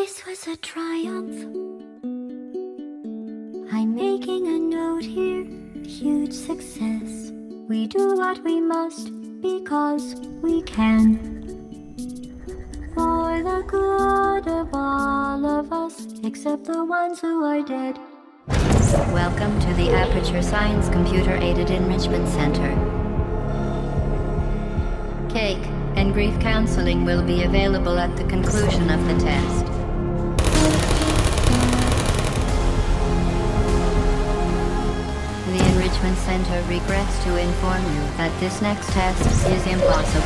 This was a triumph. I'm making a note here, huge success. We do what we must because we can. For the good of all of us, except the ones who are dead. Welcome to the Aperture Science Computer-Aided Enrichment Center. Cake and grief counseling will be available at the conclusion of the test. The Enrichment Center regrets to inform you that this next test is impossible.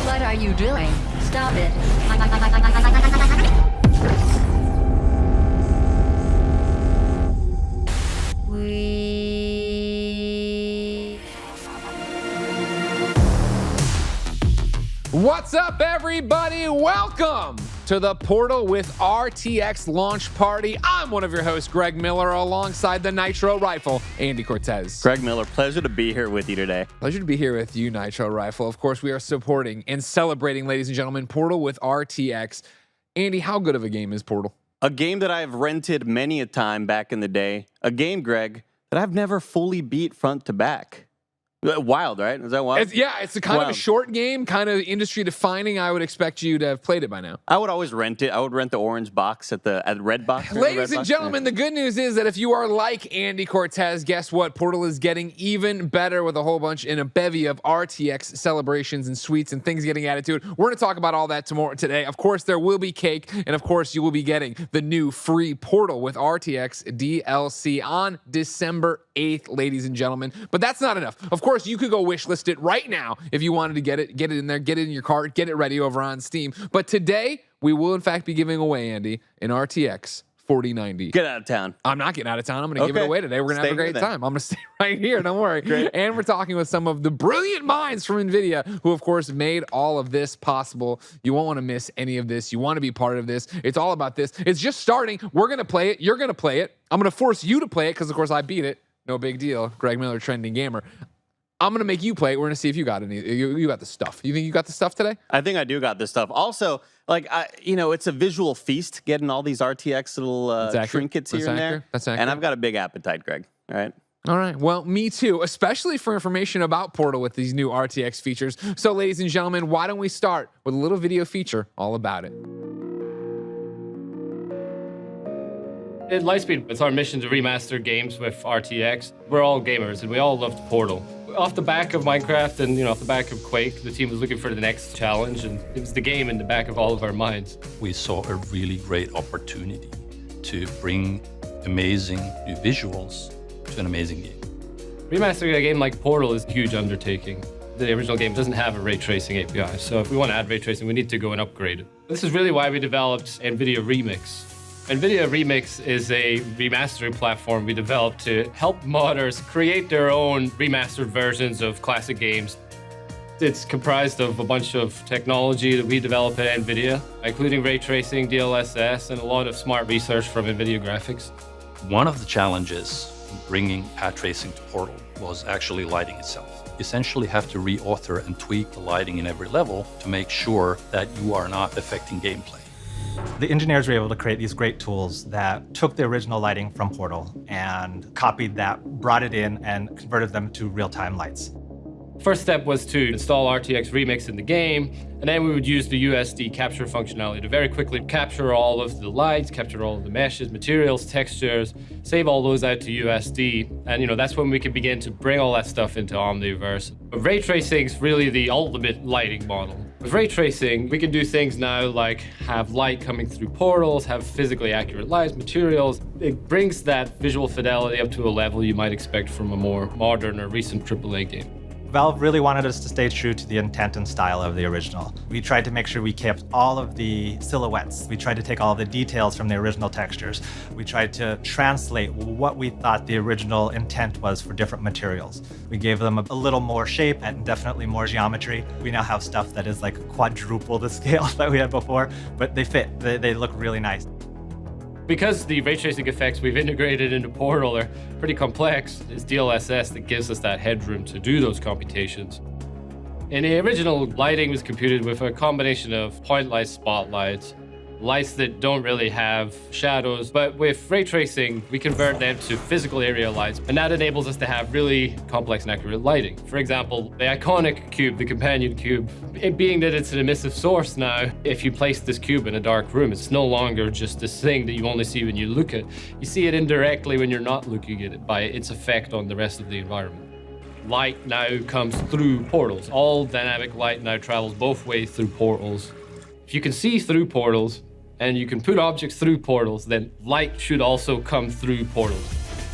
What are you doing? Stop it. What's up, everybody? Welcome to the Portal with RTX launch party. I'm one of your hosts, Greg Miller, alongside the Nitro Rifle, Andy Cortez. Greg Miller, pleasure to be here with you today. Pleasure to be here with you, Nitro Rifle. Of course, we are supporting and celebrating, ladies and gentlemen, Portal with RTX. Andy, how good of a game is Portal? A game that I've rented many a time back in the day. A game, Greg, that I've never fully beat front to back. Wild, right? Is that wild? It's a kind of a short game, kind of industry defining. I would expect you to have played it by now. I would always rent it. I would rent the orange box at Red Box. Ladies and gentlemen, the good news is that if you are like Andy Cortez, guess what? Portal is getting even better with a whole bunch in a bevy of RTX celebrations and sweets and things getting added to it. We're going to talk about all that today. Of course, there will be cake, and of course, you will be getting the new free Portal with RTX DLC on December 8th, ladies and gentlemen. But that's not enough. Of course, you could go wishlist it right now if you wanted to get it in there, get it in your cart, get it ready over on Steam. But today, we will in fact be giving away, Andy, an RTX 4090. Get out of town. I'm not getting out of town. I'm going to give it away today. We're going to have a great time. I'm going to stay right here. Don't worry. Great. And we're talking with some of the brilliant minds from NVIDIA who, of course, made all of this possible. You won't want to miss any of this. You want to be part of this. It's all about this. It's just starting. We're going to play it. You're going to play it. I'm going to force you to play it because, of course, I beat it. No big deal. Greg Miller, trending gamer. I'm going to make you play it. We're going to see if you got any. You got the stuff. You think you got the stuff today? I think I do got this stuff. Also, it's a visual feast getting all these RTX little trinkets here and there. That's accurate. And I've got a big appetite, Greg. All right. All right. Well, me too, especially for information about Portal with these new RTX features. So, ladies and gentlemen, why don't we start with a little video feature all about it? At Lightspeed, it's our mission to remaster games with RTX. We're all gamers, and we all loved Portal. Off the back of Minecraft and off the back of Quake, the team was looking for the next challenge, and it was the game in the back of all of our minds. We saw a really great opportunity to bring amazing new visuals to an amazing game. Remastering a game like Portal is a huge undertaking. The original game doesn't have a ray tracing API, so if we want to add ray tracing, we need to go and upgrade it. This is really why we developed NVIDIA Remix. NVIDIA Remix is a remastering platform we developed to help modders create their own remastered versions of classic games. It's comprised of a bunch of technology that we develop at NVIDIA, including ray tracing, DLSS, and a lot of smart research from NVIDIA graphics. One of the challenges in bringing path tracing to Portal was actually lighting itself. You essentially have to reauthor and tweak the lighting in every level to make sure that you are not affecting gameplay. The engineers were able to create these great tools that took the original lighting from Portal and copied that, brought it in, and converted them to real-time lights. First step was to install RTX Remix in the game, and then we would use the USD capture functionality to very quickly capture all of the lights, capture all of the meshes, materials, textures, save all those out to USD, and that's when we can begin to bring all that stuff into Omniverse. But ray tracing is really the ultimate lighting model. With ray tracing, we can do things now like have light coming through portals, have physically accurate lights, materials. It brings that visual fidelity up to a level you might expect from a more modern or recent AAA game. Valve really wanted us to stay true to the intent and style of the original. We tried to make sure we kept all of the silhouettes. We tried to take all of the details from the original textures. We tried to translate what we thought the original intent was for different materials. We gave them a little more shape and definitely more geometry. We now have stuff that is like quadruple the scale that we had before, but they fit. They look really nice. Because the ray tracing effects we've integrated into Portal are pretty complex, it's DLSS that gives us that headroom to do those computations. In the original, lighting was computed with a combination of point lights, spotlights, lights that don't really have shadows, but with ray tracing, we convert them to physical area lights, and that enables us to have really complex and accurate lighting. For example, the iconic cube, the companion cube, it being that it's an emissive source now, if you place this cube in a dark room, it's no longer just this thing that you only see when you look at it. You see it indirectly when you're not looking at it by its effect on the rest of the environment. Light now comes through portals. All dynamic light now travels both ways through portals. If you can see through portals, and you can put objects through portals, then light should also come through portals.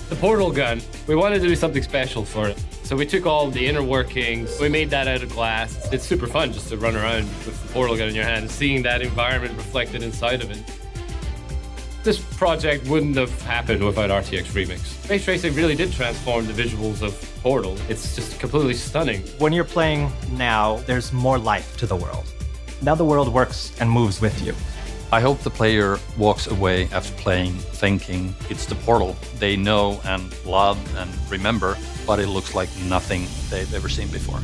The portal gun, we wanted to do something special for it. So we took all the inner workings, we made that out of glass. It's super fun just to run around with the portal gun in your hand, seeing that environment reflected inside of it. This project wouldn't have happened without RTX Remix. Ray tracing really did transform the visuals of Portal. It's just completely stunning. When you're playing now, there's more life to the world. Now the world works and moves with you. I hope the player walks away after playing thinking it's the Portal they know and love and remember, but it looks like nothing they've ever seen before.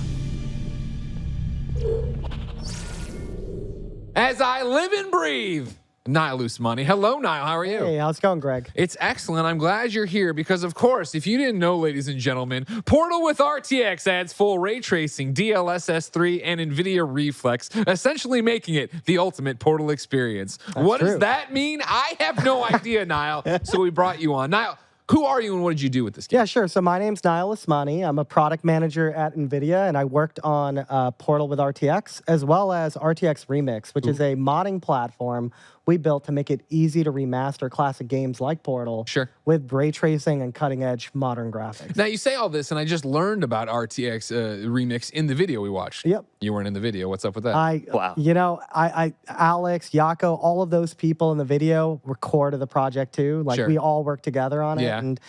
As I live and breathe, Niall Usmani. Hello, Niall. How are you? Hey, how's it going, Greg? It's excellent. I'm glad you're here because, of course, if you didn't know, ladies and gentlemen, Portal with RTX adds full ray tracing, DLSS3, and NVIDIA Reflex, essentially making it the ultimate Portal experience. What does that mean? I have no idea, Niall. So we brought you on. Niall, who are you and what did you do with this game? Yeah, sure. So my name's Niall Usmani. I'm a product manager at NVIDIA, and I worked on Portal with RTX, as well as RTX Remix, which is a modding platform we built to make it easy to remaster classic games like Portal with ray tracing and cutting-edge modern graphics. Now, you say all this, and I just learned about RTX Remix in the video we watched. Yep. You weren't in the video. What's up with that? Wow. You know, Alex, Yako, all of those people in the video were core to the project too. Like, we all worked together on it. Yeah. And,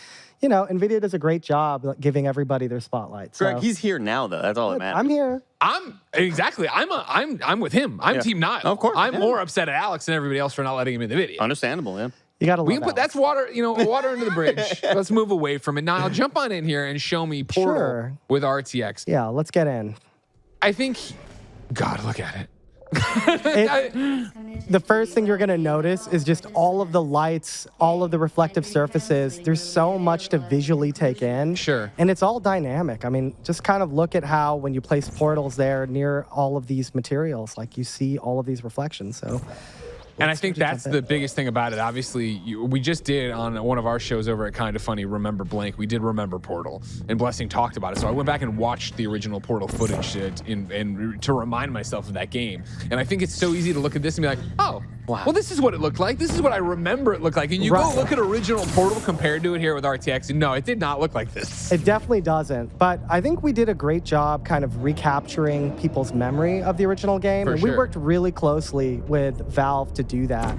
you know, NVIDIA does a great job giving everybody their spotlight. Greg, So, he's here now, though. That's all that matters. I'm here. I'm with him. I'm Team Niall. Of course. I'm more upset at Alex and everybody else for not letting him in the video. Understandable, yeah. You got to We love can put that's water, water under the bridge. Let's move away from it. Niall, jump on in here and show me Portal with RTX. Yeah, let's get in. I think, God, look at it. The first thing you're going to notice is just all of the lights, all of the reflective surfaces. There's so much to visually take in. Sure. And it's all dynamic. I mean, just kind of look at how when you place portals there near all of these materials, like you see all of these reflections. So. And I think that's the biggest thing about it. Obviously, we just did on one of our shows over at Kind of Funny, Remember Blank, we did Remember Portal, and Blessing talked about it. So I went back and watched the original Portal footage to remind myself of that game. And I think it's so easy to look at this and be like, oh, wow. Well, this is what it looked like. This is what I remember it looked like. And you go look at original Portal compared to it here with RTX, and no, it did not look like this. It definitely doesn't. But I think we did a great job kind of recapturing people's memory of the original game. And we worked really closely with Valve to do that.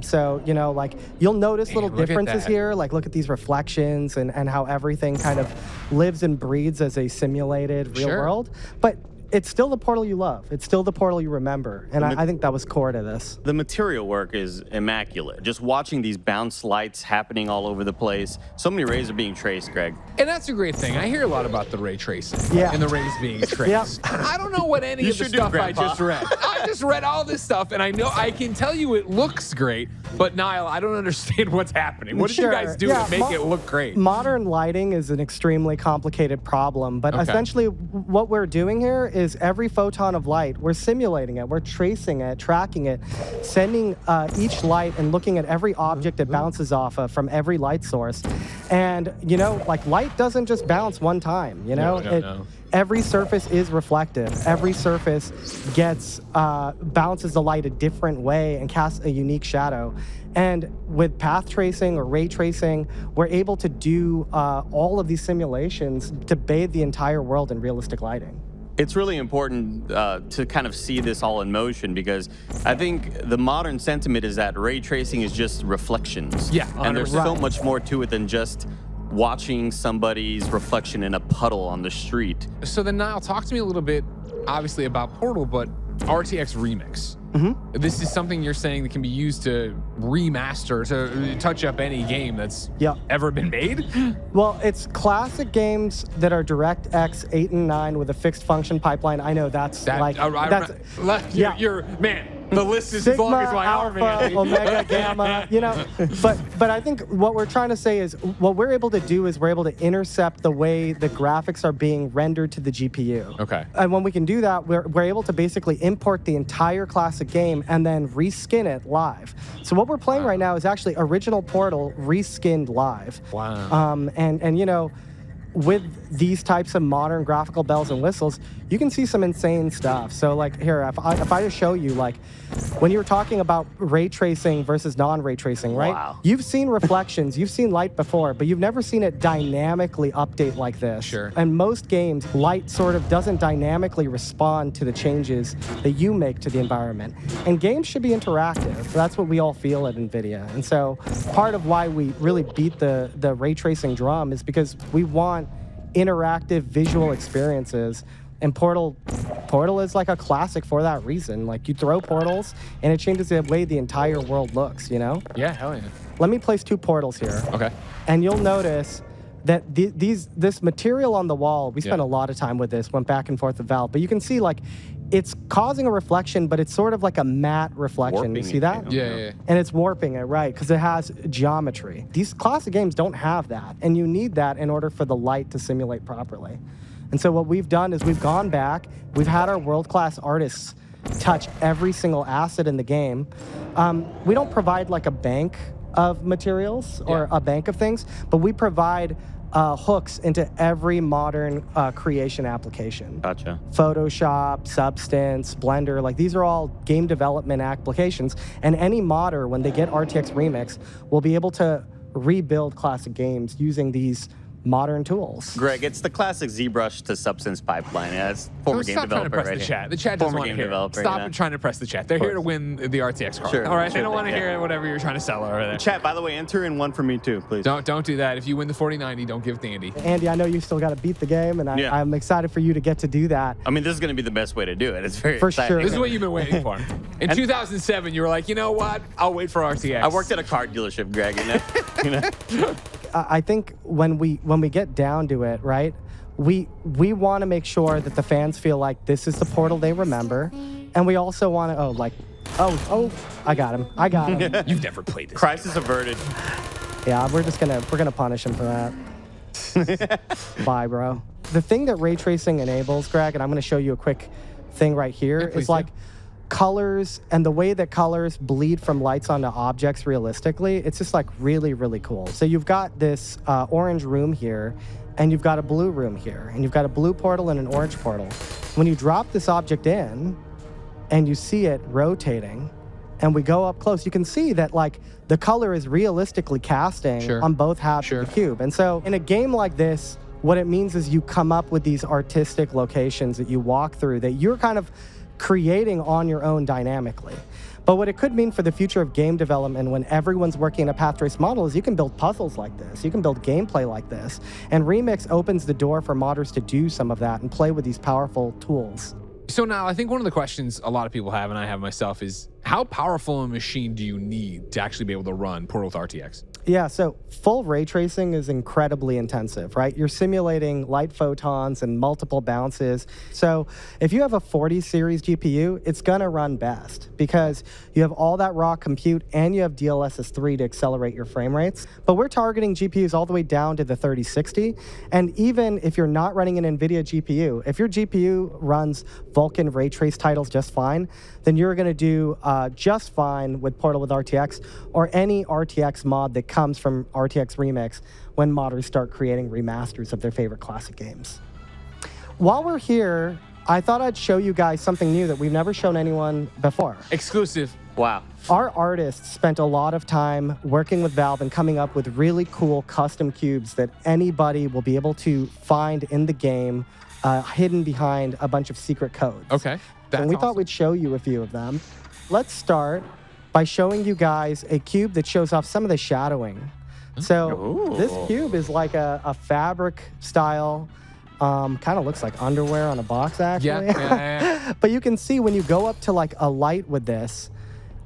So, you know, like you'll notice little differences here. Like look at these reflections and how everything kind of lives and breathes as a simulated real world. But it's still the Portal you love. It's still the Portal you remember. And I think that was core to this. The material work is immaculate. Just watching these bounce lights happening all over the place. So many rays are being traced, Greg. And that's a great thing. I hear a lot about the ray tracing and the rays being traced. I don't know what any of the stuff I just read. I just read all this stuff, and I know I can tell you it looks great, but Niall, I don't understand what's happening. What did you guys do to make it look great? Modern lighting is an extremely complicated problem, but essentially what we're doing here is every photon of light, we're simulating it, we're tracing it, tracking it, sending each light and looking at every object it bounces off of from every light source. And, you know, like light doesn't just bounce one time, you know? Every surface is reflective. Every surface gets bounces the light a different way and casts a unique shadow. And with path tracing or ray tracing, we're able to do all of these simulations to bathe the entire world in realistic lighting. It's really important to kind of see this all in motion because I think the modern sentiment is that ray tracing is just reflections. Yeah, 100%. And there's so much more to it than just watching somebody's reflection in a puddle on the street. So then Niall, talk to me a little bit, obviously, about Portal, but RTX Remix. This is something you're saying that can be used to remaster, to touch up any game that's ever been made? Well, it's classic games that are DirectX 8 and 9 with a fixed function pipeline. I know that's you're man. The list is Sigma, as long as my arm, Alpha, Andy. Omega, Gamma, you know. But I think what we're trying to say is what we're able to do is we're able to intercept the way the graphics are being rendered to the GPU. Okay. And when we can do that, we're able to basically import the entire classic game and then reskin it live. So what we're playing right now is actually original Portal reskinned live. Wow. And you know, with these types of modern graphical bells and whistles, you can see some insane stuff. So like here, if I just show you, like when you were talking about ray tracing versus non-ray tracing, right? Wow. You've seen reflections, you've seen light before, but you've never seen it dynamically update like this. Sure. And most games, light sort of doesn't dynamically respond to the changes that you make to the environment. And games should be interactive. That's what we all feel at NVIDIA. And so part of why we really beat the ray tracing drum is because we want interactive visual experiences, and Portal is like a classic for that reason. Like you throw portals and it changes the way the entire world looks, you know? Yeah, hell yeah. Let me place 2 portals here. Okay. And you'll notice that this material on the wall, we spent a lot of time with this, went back and forth with Valve, but you can see like it's causing a reflection, but it's sort of like a matte reflection. Warping You see that? Yeah. And it's warping it, right, because it has geometry. These classic games don't have that, and you need that in order for the light to simulate properly. And so what we've done is we've gone back, we've had our world-class artists touch every single asset in the game. We don't provide like a bank of materials or a bank of things, but we provide hooks into every modern creation application. Gotcha. Photoshop, Substance, Blender, like these are all game development applications. And any modder, when they get RTX Remix, will be able to rebuild classic games using these modern tools. Greg, it's the classic ZBrush to Substance pipeline. Yeah, it's former game Stop trying to developer press right the here. chat. The chat doesn't Former want to game hear it. developer, Stop yeah. trying to press the chat. They're here to win the RTX card. Sure, All right, they sure don't want to they- hear whatever you're trying to sell over there. Chat, by the way, enter in one for me too, please. Don't do that. If you win the 4090, don't give it to Andy. Andy, I know you still got to beat the game, and I'm excited for you to get to do that. I mean, this is going to be the best way to do it. It's very For exciting. sure. This is what you've been waiting for. In 2007, you were like, you know what? I'll wait for RTX. I worked at a car dealership, Greg. You know? I think when we get down to it, right, we want to make sure that the fans feel like this is the Portal they remember, and we also want to I got him. You've never played this. Crisis averted. Yeah, we're gonna punish him for that. Bye, bro. The thing that ray tracing enables, Greg, and I'm gonna show you a quick thing right here, please is do. like colors and the way that colors bleed from lights onto objects realistically. It's just like really, really cool. So you've got this orange room here, and you've got a blue room here, and you've got a blue portal and an orange portal. When you drop this object in and you see it rotating, and we go up close, you can see that like the color is realistically casting on both halves of the cube. And so in a game like this, what it means is you come up with these artistic locations that you walk through that you're kind of creating on your own dynamically. But what it could mean for the future of game development when everyone's working in a path trace model is you can build puzzles like this. You can build gameplay like this. And Remix opens the door for modders to do some of that and play with these powerful tools. So now I think one of the questions a lot of people have, and I have myself, is how powerful a machine do you need to actually be able to run Portal with RTX? Yeah, so full ray tracing is incredibly intensive, right? You're simulating light photons and multiple bounces. So if you have a 40 series GPU, it's gonna run best because you have all that raw compute and you have DLSS3 to accelerate your frame rates. But we're targeting GPUs all the way down to the 3060. And even if you're not running an NVIDIA GPU, if your GPU runs Vulkan ray trace titles just fine, then you're gonna do just fine with Portal with RTX or any RTX mod that comes from RTX Remix when modders start creating remasters of their favorite classic games. While we're here, I thought I'd show you guys something new that we've never shown anyone before. Exclusive. Wow. Our artists spent a lot of time working with Valve and coming up with really cool custom cubes that anybody will be able to find in the game hidden behind a bunch of secret codes. Okay. And we thought we'd show you a few of them. Let's start by showing you guys a cube that shows off some of the shadowing. So this cube is like a fabric style Kind of looks like underwear on a box, actually. Yeah. But you can see when you go up to like a light with this,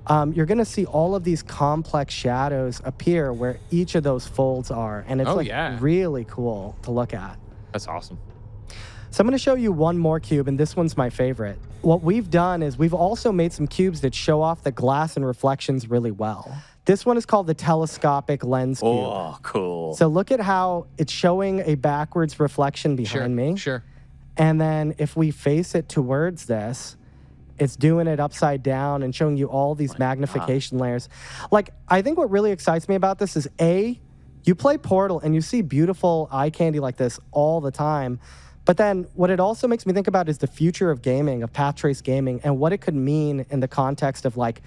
you're going to see all of these complex shadows appear where each of those folds are. And it's really cool to look at. That's awesome. So I'm going to show you one more cube, and this one's my favorite. What we've done is we've also made some cubes that show off the glass and reflections really well. This one is called the telescopic lens cube. Oh, cool. So look at how it's showing a backwards reflection behind me. Sure. And then if we face it towards this, it's doing it upside down and showing you all these magnification layers. Like, I think what really excites me about this is you play Portal and you see beautiful eye candy like this all the time. But then what it also makes me think about is the future of gaming, of path trace gaming, and what it could mean in the context of like,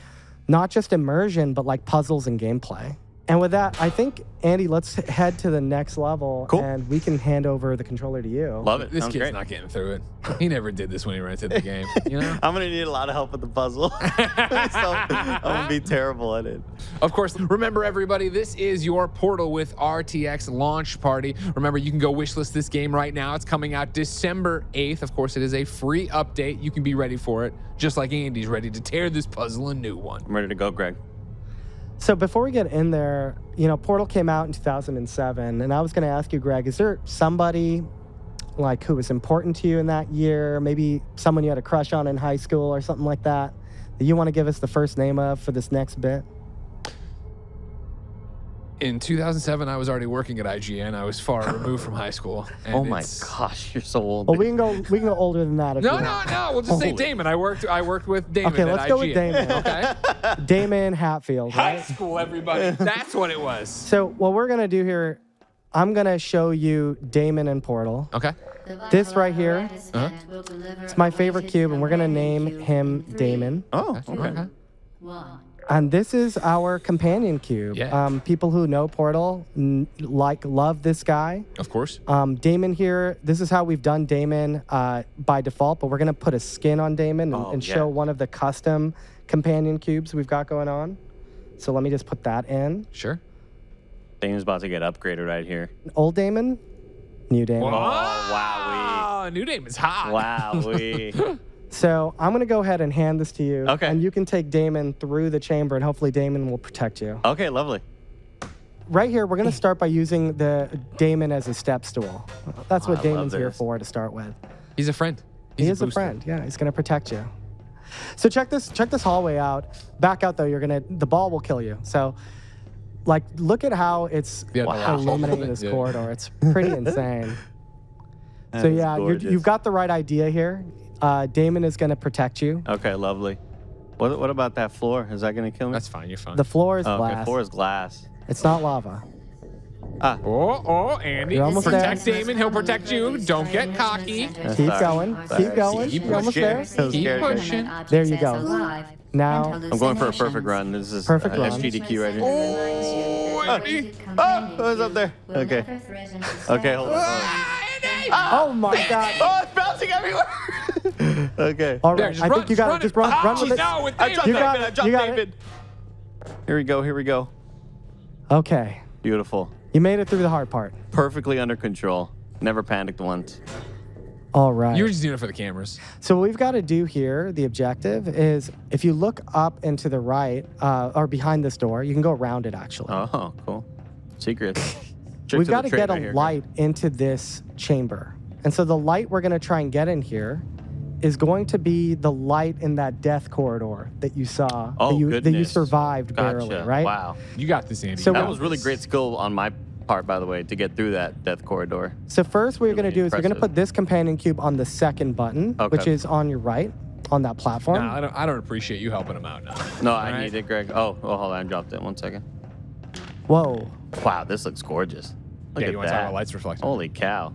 not just immersion, but like puzzles and gameplay. And with that, I think, Andy, let's head to the next level. Cool. And we can hand over the controller to you. Love it. This Sounds kid's great. not getting through it. He never did this when he rented the game. You know? I'm going to need a lot of help with the puzzle. So I'm going to be terrible at it. Of course, remember everybody, this is your Portal with RTX launch party. Remember, you can go wishlist this game right now. It's coming out December 8th. Of course, it is a free update. You can be ready for it, just like Andy's ready to tear this puzzle a new one. I'm ready to go, Greg. So before we get in there, you know, Portal came out in 2007, and I was going to ask you, Greg, is there somebody like who was important to you in that year? Maybe someone you had a crush on in high school or something like that you want to give us the first name of for this next bit? In 2007, I was already working at IGN. I was far removed from high school. And Oh my gosh, you're so old. Well, we can go older than that. If you want. No. We'll just say Damon. I worked with Damon. Okay, at let's go IGN. with Damon. Okay. Damon Hatfield. High Right? school, everybody. That's what it was. So what we're gonna do here, I'm gonna show you Damon and Portal. Okay. This right here, it's my favorite cube, and we're gonna name him Damon. Oh, okay. And this is our companion cube. Yeah. People who know Portal love this guy. Of course. Damon here, this is how we've done Damon by default, but we're going to put a skin on Damon and show one of the custom companion cubes we've got going on. So let me just put that in. Sure. Damon's about to get upgraded right here. Old Damon, new Damon. wow. New Damon's hot. Wow. So I'm going to go ahead and hand this to you. Okay. And you can take Damon through the chamber, and hopefully Damon will protect you. Okay, lovely. Right here, we're going to start by using the Damon as a step stool. That's what I love Damon's here this. for to start with. He's a friend. He is a friend. Yeah, he's going to protect you. So check this hallway out. Back out though, the ball will kill you. So like look at how it's illuminating this corridor. It's pretty insane. So yeah, you've got the right idea here. Damon is going to protect you. Okay, lovely. What about that floor? Is that going to kill me? That's fine. You're fine. The floor is Okay, glass. floor is glass. It's not lava. Andy. You're almost protect there. Damon. He'll protect you. Don't get cocky. Keep going. Keep going. Keep You're almost there. Keep pushing. There you go. Now I'm going for a perfect run. This is Perfect run. SGDQ right here. Oh, Andy. Oh, what's up there? Okay. Okay, hold on. oh my God. Oh, it's bouncing everywhere. Okay. All There, right, just I run, think you got it. Just run with it. No, with I Damon. dropped You got David. I it. dropped You got David. Here we go. Okay, Beautiful. you made it through the hard part. Perfectly under control. Never panicked once. All right. You were just doing it for the cameras. So what we've got to do here, the objective is if you look up and to the right or behind this door, you can go around it actually. Oh, cool. Secret. We've got to get a light into this chamber. And so the light we're going to try and get in here is going to be the light in that death corridor that you saw, Oh, that you goodness. survived barely, Gotcha. right? Wow. You got this, Andy. So That was really great skill on my part, by the way, to get through that death corridor. So first what you're going to Really do is you're going to impressive. put this companion cube on the second button, Okay. which is on your right, on that platform. No, I don't appreciate you helping him out now. No, All I right. need it, Greg. Oh, hold on. I dropped it. 1 second. Whoa, Wow, this looks gorgeous. Look Yeah, at you want to talk that. about lights reflecting? Holy cow.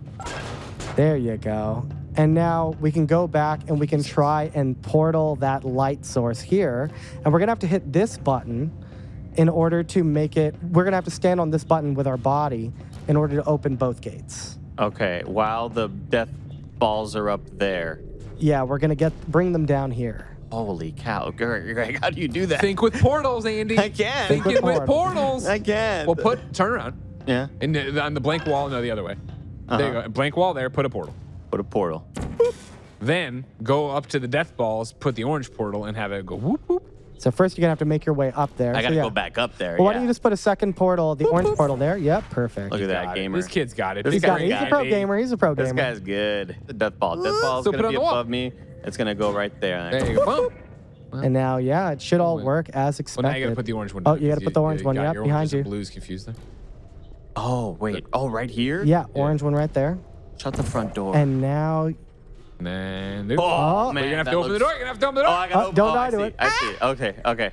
there you go. And now we can go back and we can try and portal that light source here. And we're going to have to hit this button in order to make it, we're going to have to stand on this button with our body in order to open both gates. Okay, while the death balls are up there. Yeah, we're going to bring them down here. Holy cow. Greg, how do you do that? Think with portals, Andy. I can. Thinking with with portals. I can. Well, turn around. Yeah. And on the blank wall, no, the other way. There you go. Blank wall there, put a portal. Put a portal. Then go up to the death balls, put the orange portal, and have it go whoop whoop. So first you're gonna have to make your way up there. I gotta So, go back up there. Well, why yeah. don't you just put a second portal, the orange portal there? Yep, perfect. Look at that Got it. gamer. This kid's got it. This He's Big got it. brain He's a pro guy. gamer. He's a pro This gamer. guy's good. The death ball. Death ball's So gonna put it be on the wall. above me. It's gonna go right there. There you go. Boom. And now, yeah, it should all work as Well, expected. now you gotta put the orange one. Oh, down you gotta because put the orange one, got yep, your behind oranges and you. Blues confused there. Oh wait. Oh, right here. Yeah, orange one right there. Shut the front door. And now, And then, oh Oh. man, you're gonna have that to open the looks- door. You're gonna have to open the door. Oh, I gotta open. don't oh, die I to see, it. I see. Okay. Okay.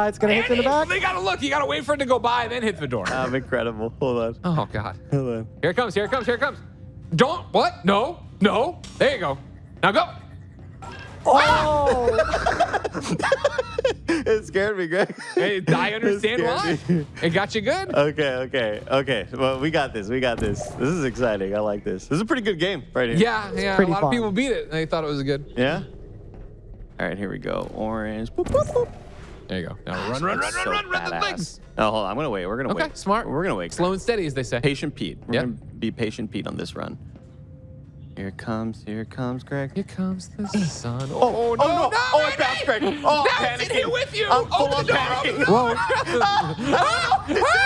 it's gonna hit in the back. They gotta look. You gotta wait for it to go by and then hit the door. I'm incredible. Hold on. Oh God. Hold on. Here it comes. Here it comes. Here it comes. Don't. What? No. No. There you go. Now go. Oh! It scared me, Greg. Hey, I understand It why. scared me. It got you good. Okay. Well, we got this. This is exciting. I like this. This is a pretty good game right here. Yeah. A pretty lot fun. of people beat it. They thought it was good. Yeah? All right, here we go. Orange. Boop, boop, boop. There you go. Now Gosh, run that's so the badass. things. Oh, hold on. I'm gonna wait. We're gonna wait. Okay, smart. We're gonna wait. Slow and steady, as they say. Patient Pete. We're Yep. gonna be patient Pete on this run. Here it comes, Greg. Here comes the sun. Oh, no! Oh, I bounced, Greg. Oh, now I'm it's in here panicking. with you. I'm full Open on the door. panicking.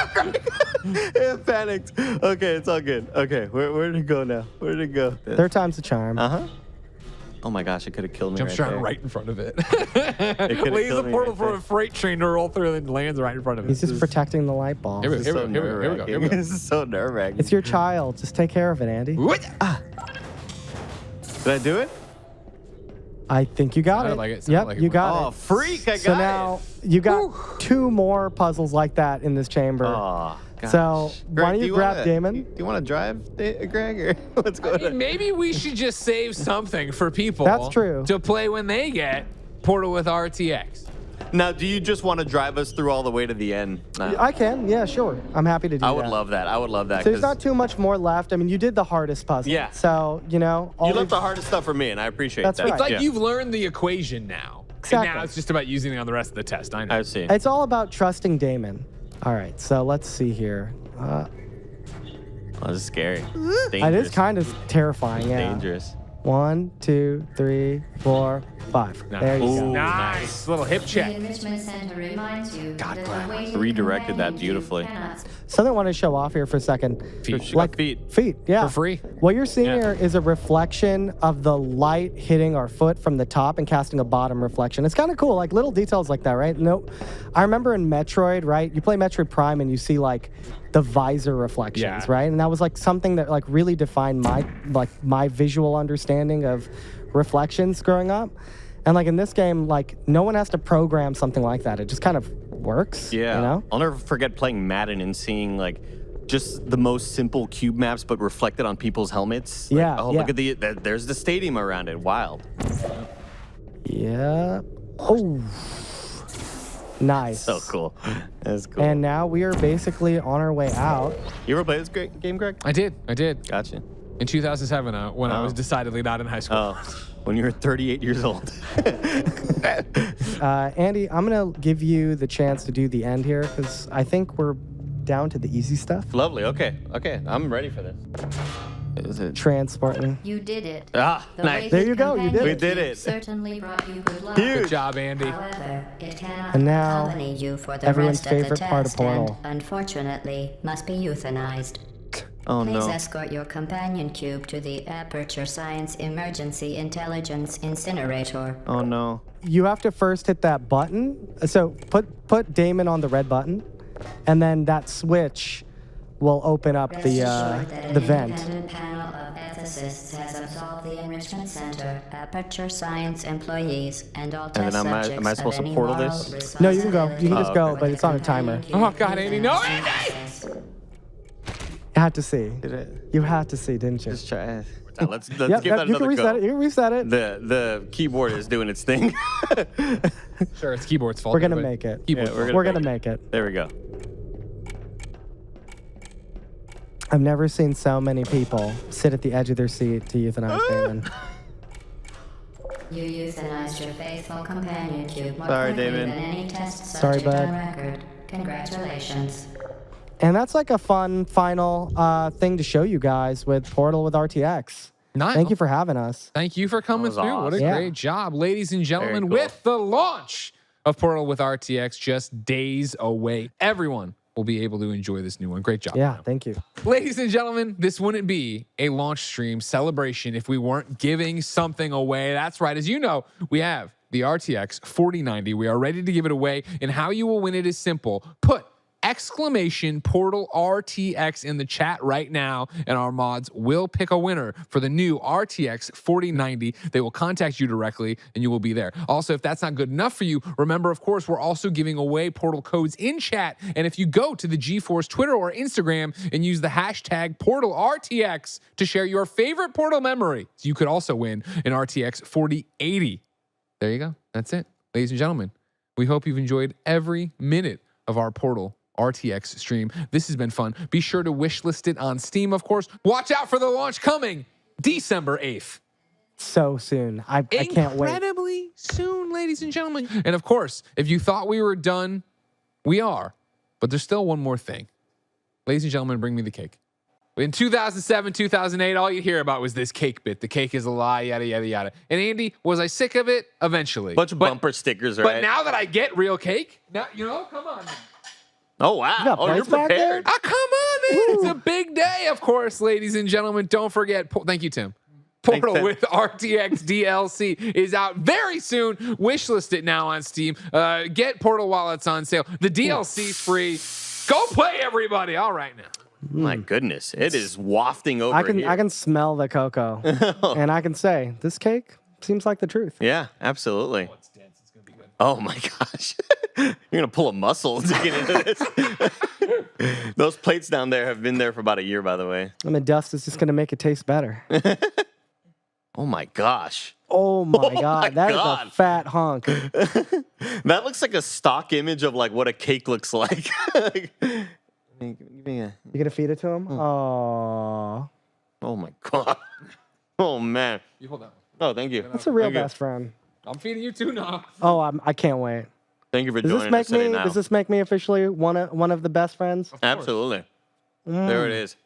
Open the door. I panicked. Okay, it's all good. Okay, where did it go now? Where did it go? Third time's the charm. Uh-huh. Oh my gosh, it could have killed me Jump right shark there. right in front of it. could've Lays a killed me portal right for there. a freight train to roll through and lands right in front of it. He's just protecting the light ball. Here we This is go. so Here we go. Here we go. Here we go. This is so nerve-wracking. It's your child. Just take care of it, Andy. What? Did I do it? I think you got Sounded it. like it. Sounded Yep, like it you went. got Oh, it. freak! I got So now you got Whew. 2 more puzzles like that in this chamber. Oh, gosh. So, why don't Greg, you grab wanna- Damon? Do you want to drive, Greg, or what's I going mean, on? maybe we should just save something for people. That's true. To play when they get Portal with RTX. Now, do you just want to drive us through all the way to the end? Nah. I can. Yeah, sure. I'm happy to do that. I would love that. I would love that. So there's 'cause not too much more left. I mean, you did the hardest puzzle. Yeah. So, you all left we've- the hardest stuff for me, and I appreciate That's that. right. It's like Yeah. you've learned the equation now. Exactly. And now it's just about using it on the rest of the test. I know. I see. It's all about trusting Damon. All right, so let's see here. Oh, this is scary. It Dangerous. is kind of terrifying, yeah. Dangerous. 1, 2, 3, 4, 5. Nice. There you Ooh. go. Nice. Little hip The check. Enrichment Center reminds you that the waiting redirected that companion cube beautifully. cannot Something I want to show off here for a second. Feet. She got feet. Feet, yeah. For free. What you're seeing Yeah. here is a reflection of the light hitting our foot from the top and casting a bottom reflection. It's kind of cool, like little details like that, right? No, I remember in Metroid, right? You play Metroid Prime and you see like the visor reflections, Yeah. right? And that was like something that like really defined my visual understanding of reflections growing up. And like in this game, like no one has to program something like that. It just kind of works. Yeah. You know? I'll never forget playing Madden and seeing like just the most simple cube maps, but reflected on people's helmets. Like, Yeah, oh, yeah. look at there's the stadium around it. Wild. Yeah. Oh. Nice. So cool. That's cool. And now we are basically on our way out. You ever play this game, Greg? I did. Gotcha. In 2007, when I was decidedly not in high school. Oh, when you were 38 years old. Andy, I'm going to give you the chance to do the end here because I think we're down to the easy stuff. Lovely. Okay. I'm ready for this. Is it? Transporting. You did it. Ah, The nice. waiting There you go, you did companion it. We did cube it. Certainly brought you good luck. Huge. Good job, Andy. However, it cannot And now, accompany you for the everyone's rest of the favorite part of test and, Portal. unfortunately, must be euthanized. Oh Please no. escort your companion cube to the Aperture Science Emergency Intelligence Incinerator. Oh no. You have to first hit that button. So put Damon on the red button, and then that switch will open up Rest the assured that an vent. independent panel of ethicists has absolved the Enrichment Center, Aperture Science employees, and all then test am I subjects supposed of to any portal moral this? No, you can go. You can responsibility just go, for but the it's on a timer. companion Oh, God, cube Amy, no, euthanizing Andy! process. You had to see. Did it? You had to see, didn't you? Just try it. Let's Yep, give yep, that you another can reset go. it. You can reset it. The keyboard is doing its thing. Sure, it's keyboard's fault. We're gonna but make it. Keyboard's Yeah, fault. We're gonna make it. There we go. I've never seen so many people sit at the edge of their seat to euthanize Damon. You euthanized your faithful companion cube more Sorry, quickly David. than any test Sorry, subject bud. on record. Congratulations. And that's like a fun final thing to show you guys with Portal with RTX. Nice. Thank you for having us. Thank you for coming was through. What a awesome. great job, ladies and gentlemen, cool. with the launch of Portal with RTX just days away. Everyone will be able to enjoy this new one. Great job. Yeah, thank you. Ladies and gentlemen, this wouldn't be a launch stream celebration if we weren't giving something away. That's right. As you know, we have the RTX 4090. We are ready to give it away, and how you will win it is simple. Put exclamation Portal RTX in the chat right now, and our mods will pick a winner for the new RTX 4090. They will contact you directly, and you will be there. Also, if that's not good enough for you, remember, of course, we're also giving away Portal codes in chat, and if you go to the GeForce Twitter or Instagram and use the hashtag Portal RTX to share your favorite Portal memory, you could also win an RTX 4080. There you go. That's it. Ladies and gentlemen, we hope you've enjoyed every minute of our Portal RTX stream. This has been fun. Be sure to wishlist it on Steam, of course. Watch out for the launch coming December 8th. So soon. I can't wait. Incredibly soon, ladies and gentlemen. And of course, if you thought we were done, we are. But there's still one more thing. Ladies and gentlemen, bring me the cake. In 2007, 2008, all you hear about was this cake bit. The cake is a lie, yada, yada, yada. And Andy, was I sick of it? Eventually. Bunch of bumper stickers, right? But now that I get real cake, now, come on. Oh, wow. got Oh, you're plates back there? prepared. Oh, come on, man. It's a big day, of course, ladies and gentlemen. Don't forget. Thank you, Tim. Portal Tim. with RTX DLC is out very soon. Wishlist it now on Steam. Get Portal while it's on sale. The DLC's free. Go play, everybody. All right now. My goodness. It is wafting over I can here. I can smell the cocoa, and I can say this cake seems like the truth. Yeah, absolutely. Oh, my gosh. You're going to pull a muscle to get into this. Those plates down there have been there for about a year, by the way. I mean, dust is just gonna make it taste better. Oh, my gosh. Oh my my God, that is God. a fat hunk. That looks like a stock image of like what a cake looks like. Give me a- You gonna feed it to him? Oh, Oh, my God. Oh, man. You hold that one. Oh, thank you. that's a real Thank you. best friend. I'm feeding you too now. Oh, I can't wait. Thank you for Does this joining make us today me? now. Does this make me officially one of the best friends? Absolutely. There it is.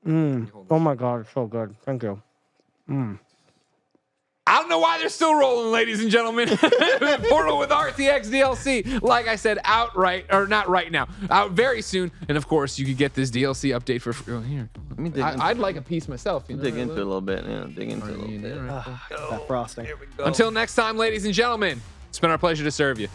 Oh my God, it's so good. Thank you. I don't know why they're still rolling, ladies and gentlemen. Portal with RTX DLC, like I said, out not right now, out very soon. And of course, you could get this DLC update for free. Oh, here. Let me dig into I'd like a piece myself. You know, dig into it a little bit. Yeah, dig into it a little bit. That frosting. Until next time, ladies and gentlemen, it's been our pleasure to serve you.